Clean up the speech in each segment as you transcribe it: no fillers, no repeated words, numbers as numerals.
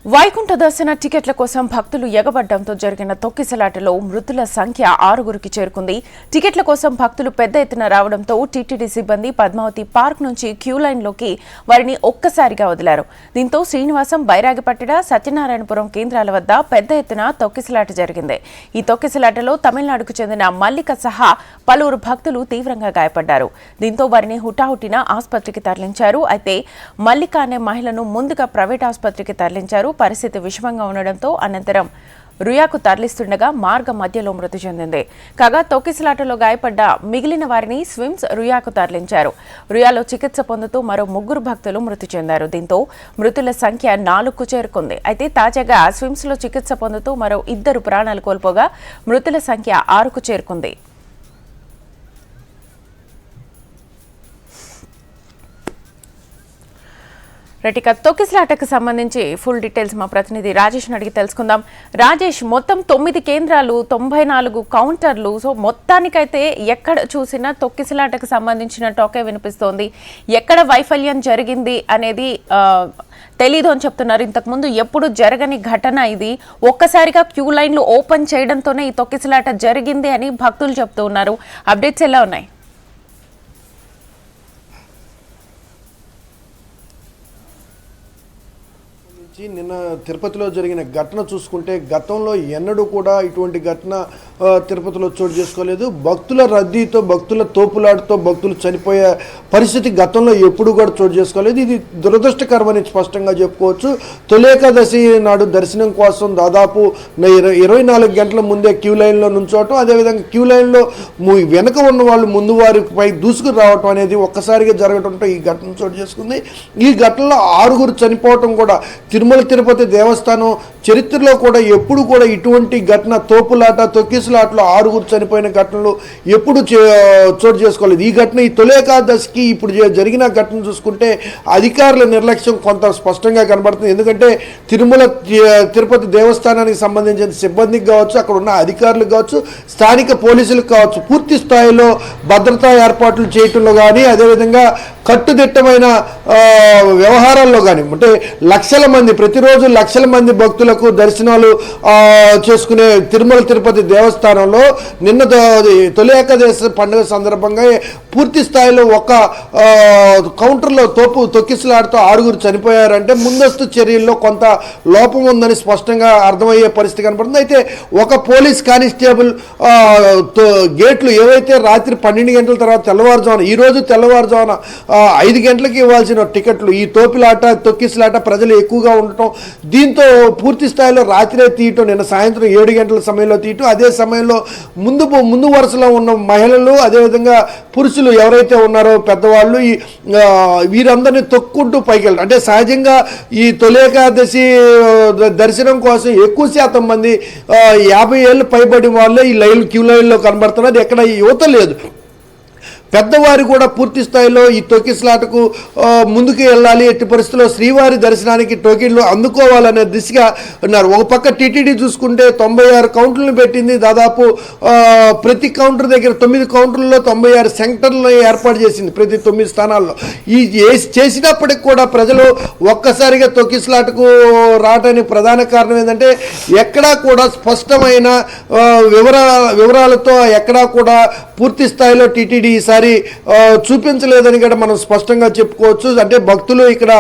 వైకుంఠ దర్శన టికెట్ల కోసం భక్తులు ఎగబడ్డంతో జరిగిన తొక్కిసలాటలో మృతుల సంఖ్య 6గురికి చేరుకుంది. టికెట్ల కోసం భక్తులు పెద్ద ఎత్తున రావడంతో టీటీడీ సిబ్బంది పద్మావతి పార్క్ నుంచి క్యూ లైన్లోకి వారిని ఒక్కసారిగా వదిలారు. దీంతో శ్రీనివాసం, బైరాగిపట్టిడ, సత్యనారాయణపురం కేంద్రాల వద్ద పెద్ద ఎత్తున తొక్కిసలాట జరిగింది. ఈ తొక్కిసలాటలో తమిళనాడుకు చెందిన మల్లిక సహా పలువురు భక్తులు తీవ్రంగా గాయపడ్డారు. దీంతో వారిని హుటాహుటిన ఆసుపత్రికి తరలించారు. అయితే మల్లిక అనే మహిళను ముందుగా ప్రైవేట్ ఆసుపత్రికి తరలించారు. పరిస్థితి విషమంగా ఉండడంతో అనంతరం రుయాకు తరలిస్తుండగా మార్గ మధ్యలో మృతి చెందింది. కాగా తొక్కిసలాటలో గాయపడ్డ మిగిలిన వారిని స్విమ్స్ రుయాకు తరలించారు. రుయాలో చికిత్స పొందుతూ మరో 3 భక్తులు మృతి చెందారు. దీంతో మృతుల సంఖ్య 4కు చేరుకుంది. అయితే తాజాగా స్విమ్స్ లో చికిత్స పొందుతూ మరో 2 ప్రాణాలు కోల్పోగా మృతుల సంఖ్య 6కు చేరుకుంది. రెటిక తొక్కిసలాటకు సంబంధించి ఫుల్ డీటెయిల్స్ మా ప్రతినిధి రాజేష్ అడిగి తెలుసుకుందాం. రాజేష్, మొత్తం 9 కేంద్రాలు, 94 కౌంటర్లు. సో మొత్తానికైతే ఎక్కడ చూసినా తొక్కిసలాటకు సంబంధించిన టాకే వినిపిస్తోంది. ఎక్కడ వైఫల్యం జరిగింది అనేది తెలీదు అని చెప్తున్నారు. ఇంతకుముందు ఎప్పుడు జరగని ఘటన ఇది. ఒక్కసారిగా క్యూ లైన్లు ఓపెన్ చేయడంతోనే ఈ తొక్కిసలాట జరిగింది అని భక్తులు చెప్తూ ఉన్నారు. అప్డేట్స్ ఎలా ఉన్నాయి? నిన్న తిరుపతిలో జరిగిన ఘటన చూసుకుంటే గతంలో ఎన్నడూ కూడా ఇటువంటి ఘటన తిరుపతిలో చోటు చేసుకోలేదు. భక్తుల రద్దీతో, భక్తుల తోపులాటతో భక్తులు చనిపోయే పరిస్థితి గతంలో ఎప్పుడు కూడా చోటు చేసుకోలేదు. ఇది దురదృష్టకరమని స్పష్టంగా చెప్పుకోవచ్చు. తొలి ఏకాదశి నాడు దర్శనం కోసం దాదాపు 24 గంటల ముందే క్యూ లైన్లో నుంచోవటం, అదేవిధంగా క్యూ లైన్లో వెనక ఉన్న వాళ్ళు ముందు వారిపై దూసుకు రావటం అనేది ఒక్కసారిగా జరగడంతో ఈ ఘటన చోటు చేసుకుంది. ఈ ఘటనలో 6గురు చనిపోవటం కూడా తిరుమల తిరుపతి దేవస్థానం చరిత్రలో కూడా ఎప్పుడు కూడా ఇటువంటి ఘటన, తోపులాట, తొక్కిసలాటలో 6గురు చనిపోయిన ఘటనలు ఎప్పుడు చోటు చేసుకోలేదు. ఈ ఘటన ఈ తొలి ఏకాదశికి ఇప్పుడు జరిగిన ఘటన చూసుకుంటే అధికారుల నిర్లక్ష్యం కొంత స్పష్టంగా కనబడుతుంది. ఎందుకంటే తిరుమల తిరుపతి దేవస్థానానికి సంబంధించిన సిబ్బందికి కావచ్చు, అక్కడ ఉన్న అధికారులకు కావచ్చు, స్థానిక పోలీసులకు కావచ్చు, పూర్తి స్థాయిలో భద్రతా ఏర్పాట్లు చేయటంలో కానీ, అదేవిధంగా కట్టుదిట్టమైన వ్యవహారాల్లో కానీ, అంటే లక్షల మంది, ప్రతిరోజు లక్షల మంది భక్తులకు దర్శనాలు చేసుకునే తిరుమల తిరుపతి దేవస్థానంలో నిన్న తొలి ఏకాదశి పండుగ సందర్భంగా పూర్తి స్థాయిలో ఒక కౌంటర్లో తొక్కిసలాడుతూ 6గురు చనిపోయారంటే ముందస్తు చర్యల్లో కొంత లోపం ఉందని స్పష్టంగా అర్థమయ్యే పరిస్థితి కనపడుతుంది. అయితే ఒక పోలీస్ కానిస్టేబుల్ గేట్లు ఏవైతే రాత్రి 12 గంటల తర్వాత తెల్లవారుజామున, ఈరోజు తెల్లవారుజామున 5 గంటలకు ఇవ్వాల్సిన టికెట్లు ఈ తొక్కిసలాట ప్రజలు ఎక్కువగా ఉండటం, దీంతో పూర్తి స్థాయిలో రాత్రే తీయటం, నిన్న సాయంత్రం 7 గంటల సమయంలో తీయటం, అదే సమయంలో ముందు వరుసలో ఉన్న మహిళలు, అదేవిధంగా పురుషులు ఎవరైతే ఉన్నారో పెద్దవాళ్ళు, వీరందరినీ తొక్కుంటూ పైకి వెళ్ళడం. అంటే సహజంగా ఈ తొలి ఏకాదశి దర్శనం కోసం ఎక్కువ శాతం మంది 50 ఏళ్ళు పైబడి వాళ్ళే ఈ క్యూ లైన్లో కనబడుతున్నారు. ఎక్కడ యువత లేదు. పెద్దవారు కూడా పూర్తి స్థాయిలో ఈ తొక్కిసలాటకు ముందుకు వెళ్ళాలి, ఎట్టి పరిస్థితుల్లో శ్రీవారి దర్శనానికి టోకెన్లు అందుకోవాలనే దిశగా ఉన్నారు. ఒక పక్క టీటీడీ చూసుకుంటే 96 కౌంటర్లను పెట్టింది. దాదాపు ప్రతి కౌంటర్ దగ్గర 9 కౌంటర్లలో 96 సెంటర్లను ఏర్పాటు చేసింది ప్రతి 9 స్థానాల్లో. ఈ చేసినప్పటికి కూడా ప్రజలు ఒక్కసారిగా తొక్కిసలాటకు రావడానికి ప్రధాన కారణం ఏంటంటే ఎక్కడా కూడా స్పష్టమైన వివరాలతో ఎక్కడా కూడా పూర్తి స్థాయిలో టీటీడీ ఈసారి చూపించలేదని కూడా మనం స్పష్టంగా చెప్పుకోవచ్చు. అంటే భక్తులు ఇక్కడ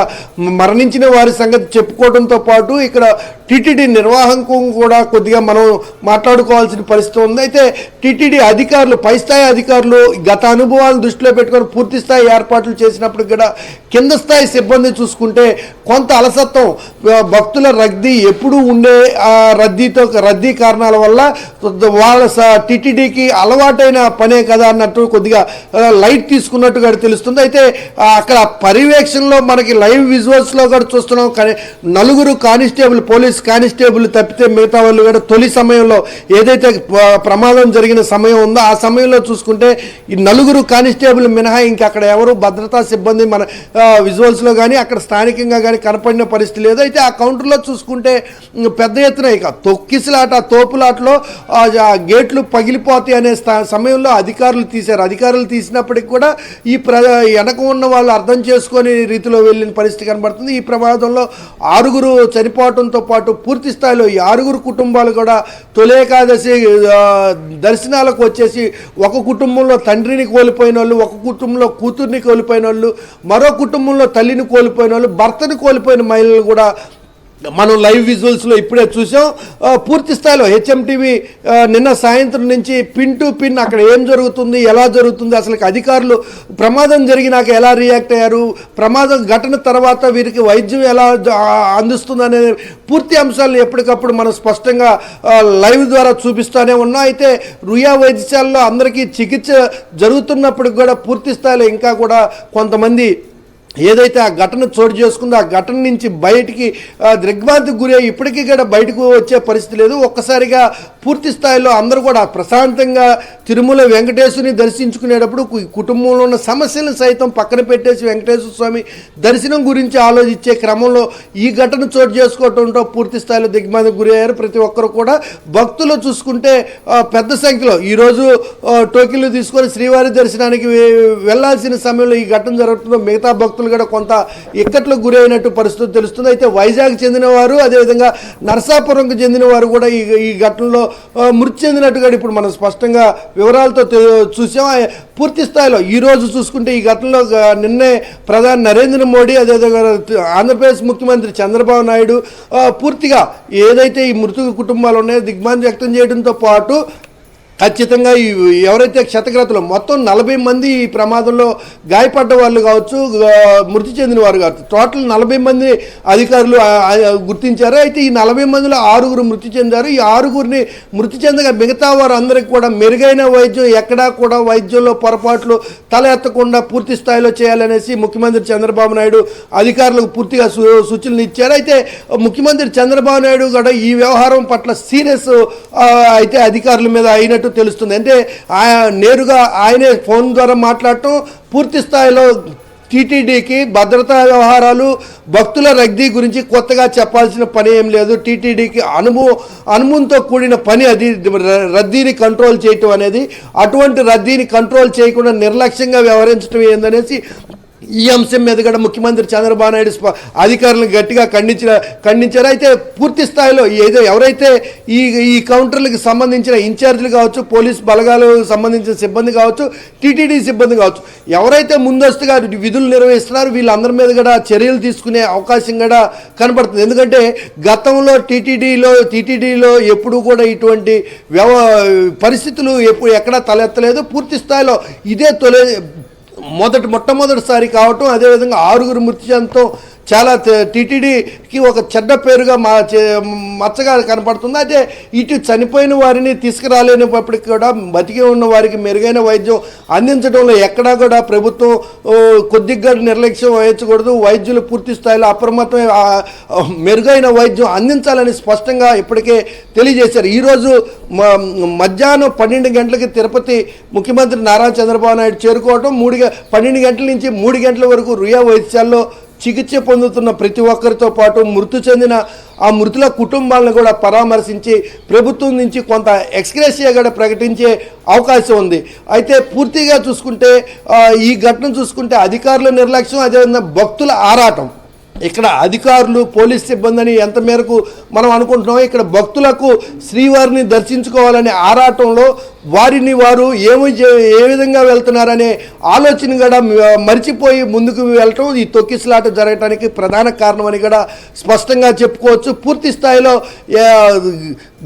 మరణించిన వారి సంగతి చెప్పుకోవడంతో పాటు ఇక్కడ టీటీడీ నిర్వాహకం కూడా కొద్దిగా మనం మాట్లాడుకోవాల్సిన పరిస్థితి ఉంది. అయితే టీటీడీ అధికారులు, పై స్థాయి అధికారులు గత అనుభవాలను దృష్టిలో పెట్టుకొని పూర్తి స్థాయి ఏర్పాట్లు చేసినప్పుడు కూడా కింద స్థాయి సిబ్బంది చూసుకుంటే కొంత అలసత్వం, భక్తుల రద్దీ ఎప్పుడు ఉండే రద్దీ కారణాల వల్ల వాళ్ళ టీటీడీకి అలవాటైన పనే కదా అన్నట్టు కొద్దిగా లైట్ తీసుకున్నట్టుగా తెలుస్తుంది. అయితే అక్కడ పర్యవేక్షణలో మనకి లైవ్ విజువల్స్లో కూడా చూస్తున్నాం. కానీ 4 కానిస్టేబుల్, పోలీస్ కానిస్టేబుల్ తప్పితే మిగతా వాళ్ళు కూడా తొలి సమయంలో ఏదైతే ప్రమాదం జరిగిన సమయం ఉందో ఆ సమయంలో చూసుకుంటే ఈ 4 కానిస్టేబుల్ మినహా ఇంకా అక్కడ ఎవరు భద్రతా సిబ్బంది మన విజువల్స్లో కానీ అక్కడ స్థానికంగా కానీ కనపడిన పరిస్థితి లేదు. అయితే ఆ కౌంటర్లో చూసుకుంటే పెద్ద ఎత్తున ఇక తొక్కిసలాట, తోపులాటలో గేట్లు పగిలిపోతాయి అనే సమయంలో అధికారులు తీశారు. తీసినప్పటికి కూడా ఈ వెనక ఉన్న వాళ్ళు అర్థం చేసుకొని రీతిలో వెళ్ళిన పరిస్థితి కనబడుతుంది. ఈ ప్రమాదంలో 6 చనిపోవడంతో పాటు పూర్తి స్థాయిలో ఈ 6 కుటుంబాలు కూడా తొలి ఏకాదశి దర్శనాలకు వచ్చేసి ఒక కుటుంబంలో తండ్రిని కోల్పోయిన వాళ్ళు, ఒక కుటుంబంలో కూతుర్ని కోల్పోయిన వాళ్ళు, మరో కుటుంబంలో తల్లిని కోల్పోయిన వాళ్ళు, భర్తని కోల్పోయిన మహిళలు కూడా మనం లైవ్ విజువల్స్లో ఇప్పుడే చూసాం. పూర్తి స్థాయిలో హెచ్ఎంటీవీ నిన్న సాయంత్రం నుంచి పిన్ టు పిన్ అక్కడ ఏం జరుగుతుంది, ఎలా జరుగుతుంది, అసలు అధికారులు ప్రమాదం జరిగినాక ఎలా రియాక్ట్ అయ్యారు, ప్రమాదం ఘటన తర్వాత వీరికి వైద్యం ఎలా అందిస్తుందనే పూర్తి అంశాలను ఎప్పటికప్పుడు మనం స్పష్టంగా లైవ్ ద్వారా చూపిస్తూనే ఉన్నాం. అయితే రుయా వైద్యశాలలో అందరికీ చికిత్స జరుగుతున్నప్పుడు కూడా పూర్తి స్థాయిలో ఇంకా కూడా కొంతమంది ఏదైతే ఆ ఘటన చోటు చేసుకుందో ఆ ఘటన నుంచి బయటికి దిగ్భ్రాంతికి గురి ఇప్పటికీ కూడా బయటకు వచ్చే పరిస్థితి లేదు. ఒక్కసారిగా పూర్తి స్థాయిలో అందరూ కూడా ప్రశాంతంగా తిరుమల వెంకటేశ్వరుని దర్శించుకునేటప్పుడు కుటుంబంలో ఉన్న సమస్యలను సైతం పక్కన పెట్టేసి వెంకటేశ్వర స్వామి దర్శనం గురించి ఆలోచించే క్రమంలో ఈ ఘటన చోటు చేసుకోవడంతో పూర్తి స్థాయిలో దిగ్భ్రాంతికి గురి అయ్యారు ప్రతి ఒక్కరు కూడా. భక్తులు చూసుకుంటే పెద్ద సంఖ్యలో ఈరోజు టోకెన్లు తీసుకొని శ్రీవారి దర్శనానికి వెళ్లాల్సిన సమయంలో ఈ ఘటన జరుగుతుందో మిగతా భక్తులు కూడా కొంత ఇక్కట్లకు గురి అయినట్టు పరిస్థితి తెలుస్తుంది. అయితే వైజాగ్ చెందిన వారు, అదేవిధంగా నరసాపురంకు చెందిన వారు కూడా ఈ ఘటనలో మృతి చెందినట్టుగా ఇప్పుడు మనం స్పష్టంగా వివరాలతో చూసాం. పూర్తి స్థాయిలో ఈరోజు చూసుకుంటే ఈ ఘటనలో నిన్నే ప్రధాని నరేంద్ర మోడీ, అదేవిధంగా ఆంధ్రప్రదేశ్ ముఖ్యమంత్రి చంద్రబాబు నాయుడు పూర్తిగా ఏదైతే ఈ మృతుల కుటుంబాలు ఉన్నాయో దిగ్భ్రాంతి వ్యక్తం చేయడంతో పాటు ఖచ్చితంగా ఎవరైతే క్షతగ్రస్తులు మొత్తం 40 మంది ఈ ప్రమాదంలో గాయపడ్డ వాళ్ళు కావచ్చు, మృతి చెందిన వారు కావచ్చు, టోటల్ 40 మంది అధికారులు గుర్తించారు. అయితే ఈ 40 మందిలో 6 మృతి చెందారు. ఈ 6 మృతి చెందగా మిగతా వారు అందరికీ కూడా మెరుగైన వైద్యం, ఎక్కడా కూడా వైద్యంలో పొరపాట్లు తల ఎత్తకుండా పూర్తి స్థాయిలో చేయాలనేసి ముఖ్యమంత్రి చంద్రబాబు నాయుడు అధికారులకు పూర్తిగా సూచనలు ఇచ్చారు. అయితే ముఖ్యమంత్రి చంద్రబాబు నాయుడు కూడా ఈ వ్యవహారం పట్ల సీరియస్ అయితే అధికారుల మీద అయినట్టు తెలుస్తుంది. అంటే నేరుగా ఆయనే ఫోన్ ద్వారా మాట్లాడటం, పూర్తి స్థాయిలో టీటీడీకి భద్రతా వ్యవహారాలు, భక్తుల రద్దీ గురించి కొత్తగా చెప్పాల్సిన పని ఏం లేదు. టీటీడీకి అనుభవంతో కూడిన పని అది రద్దీని కంట్రోల్ చేయటం అనేది. అటువంటి రద్దీని కంట్రోల్ చేయకుండా నిర్లక్ష్యంగా వ్యవహరించడం ఏందనేసి ఈ అంశం మీద కూడా ముఖ్యమంత్రి చంద్రబాబు నాయుడు అధికారులను గట్టిగా ఖండించారు. అయితే పూర్తి స్థాయిలో ఎవరైతే ఈ కౌంటర్లకు సంబంధించిన ఇన్ఛార్జీలు కావచ్చు, పోలీస్ బలగాలకు సంబంధించిన సిబ్బంది కావచ్చు, టీటీడీ సిబ్బంది కావచ్చు, ఎవరైతే ముందస్తుగా విధులు నిర్వహిస్తున్నారో వీళ్ళందరి మీద కూడా చర్యలు తీసుకునే అవకాశం కూడా కనబడుతుంది. ఎందుకంటే గతంలో టీటీడీలో ఎప్పుడూ కూడా ఇటువంటి పరిస్థితులు ఎక్కడా తలెత్తలేదు. పూర్తి స్థాయిలో ఇదే మొట్టమొదటిసారి కావటం, అదేవిధంగా 6 మృతి చెందటం చాలా టీటీడీకి ఒక చెడ్డ పేరుగా మచ్చగా కనపడుతుంది. అయితే ఇటు చనిపోయిన వారిని తీసుకురాలేనప్పటికీ కూడా బతికి ఉన్న వారికి మెరుగైన వైద్యం అందించడంలో ఎక్కడా కూడా ప్రభుత్వం కొద్దిగా నిర్లక్ష్యం వహించకూడదు. వైద్యులు పూర్తి స్థాయిలో అప్రమత్తమై మెరుగైన వైద్యం అందించాలని స్పష్టంగా ఇప్పటికే తెలియజేశారు. ఈరోజు మధ్యాహ్నం 12 గంటలకి తిరుపతి ముఖ్యమంత్రి నారా చంద్రబాబు నాయుడు చేరుకోవటం, 12 గంటల నుంచి 3 గంటల వరకు రుయా వైద్యశాలలో చికిత్స పొందుతున్న ప్రతి ఒక్కరితో పాటు మృతి చెందిన ఆ మృతుల కుటుంబాలను కూడా పరామర్శించి ప్రభుత్వం నుంచి కొంత ఎక్స్గ్రేషియా కూడా ప్రకటించే అవకాశం ఉంది. అయితే పూర్తిగా చూసుకుంటే ఈ ఘటన చూసుకుంటే అధికారుల నిర్లక్ష్యం, అదేవిధంగా భక్తుల ఆరాటం. ఇక్కడ అధికారులు, పోలీస్ సిబ్బందిని ఎంత మేరకు మనం అనుకుంటున్నామో, ఇక్కడ భక్తులకు శ్రీవారిని దర్శించుకోవాలనే ఆరాటంలో వారిని వారు ఏ విధంగా వెళ్తున్నారనే ఆలోచన కూడా మర్చిపోయి ముందుకు వెళ్ళటం ఈ తొక్కిసలాట జరగడానికి ప్రధాన కారణమని కూడా స్పష్టంగా చెప్పుకోవచ్చు. పూర్తి స్థాయిలో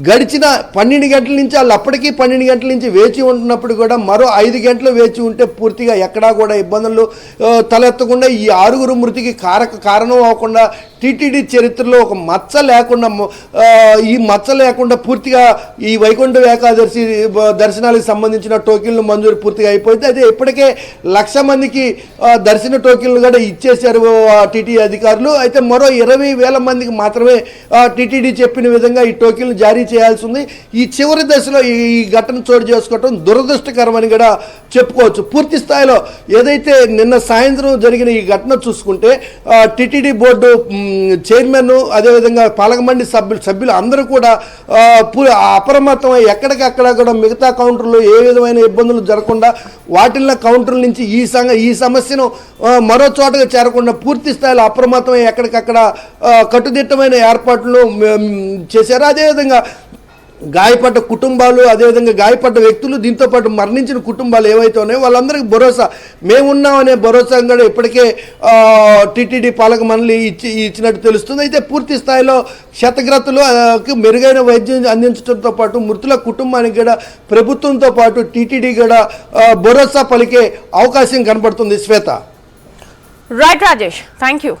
గడిచిన 12 గంటల నుంచి వాళ్ళు అప్పటికీ 12 గంటల నుంచి వేచి ఉంటున్నప్పుడు కూడా మరో 5 గంటలు వేచి ఉంటే పూర్తిగా ఎక్కడా కూడా ఇబ్బందులు తలెత్తకుండా ఈ 6 మృతికి కారణం అవ్వకుండా టీటీడీ చరిత్రలో ఒక మచ్చ లేకుండా పూర్తిగా ఈ వైకుంఠ ఏకాదశి దర్శనాలకు సంబంధించిన టోకెన్లు మంజూరు పూర్తిగా అయిపోయింది. అయితే ఇప్పటికే 1,00,000 మందికి దర్శన టోకెన్లు కూడా ఇచ్చేశారు టీటీడీ అధికారులు. అయితే మరో 20,000 మందికి మాత్రమే టీటీడీ చెప్పిన విధంగా ఈ టోకెన్లు జారీ చేయాల్సి ఉంది. ఈ చివరి దశలో ఈ ఘటన చోటు చేసుకోవడం దురదృష్టకరమని కూడా చెప్పుకోవచ్చు. పూర్తి స్థాయిలో ఏదైతే నిన్న సాయంత్రం జరిగిన ఈ ఘటన చూసుకుంటే టీటీడీ బోర్డు చైర్మన్, అదేవిధంగా పాలక మండలి సభ్యులు అందరూ కూడా అప్రమత్తమై ఎక్కడికక్కడ కూడా మిగతా కౌంటర్లు ఏ విధమైన ఇబ్బందులు జరగకుండా వాటిల్లో కౌంటర్ల నుంచి ఈ సమస్యను మరో చోటగా చేరకుండా పూర్తి స్థాయిలో అప్రమత్తమై ఎక్కడికక్కడ కట్టుదిట్టమైన ఏర్పాట్లు చేశారు. అదేవిధంగా గాయపడ్డ కుటుంబాలు, అదేవిధంగా గాయపడ్డ వ్యక్తులు, దీంతోపాటు మరణించిన కుటుంబాలు ఏవైతే ఉన్నాయో వాళ్ళందరికీ భరోసా, మేమున్నామనే భరోసా కూడా ఇప్పటికే టీటీడీ పాలక మండలి ఇచ్చినట్టు తెలుస్తుంది. అయితే పూర్తి స్థాయిలో క్షతగ్రస్తులకు మెరుగైన వైద్యం అందించడంతో పాటు మృతుల కుటుంబానికి కూడా ప్రభుత్వంతో పాటు టీటీడీ కూడా భరోసా పలికే అవకాశం కనబడుతుంది. Shweta. Right Rajesh, thank you.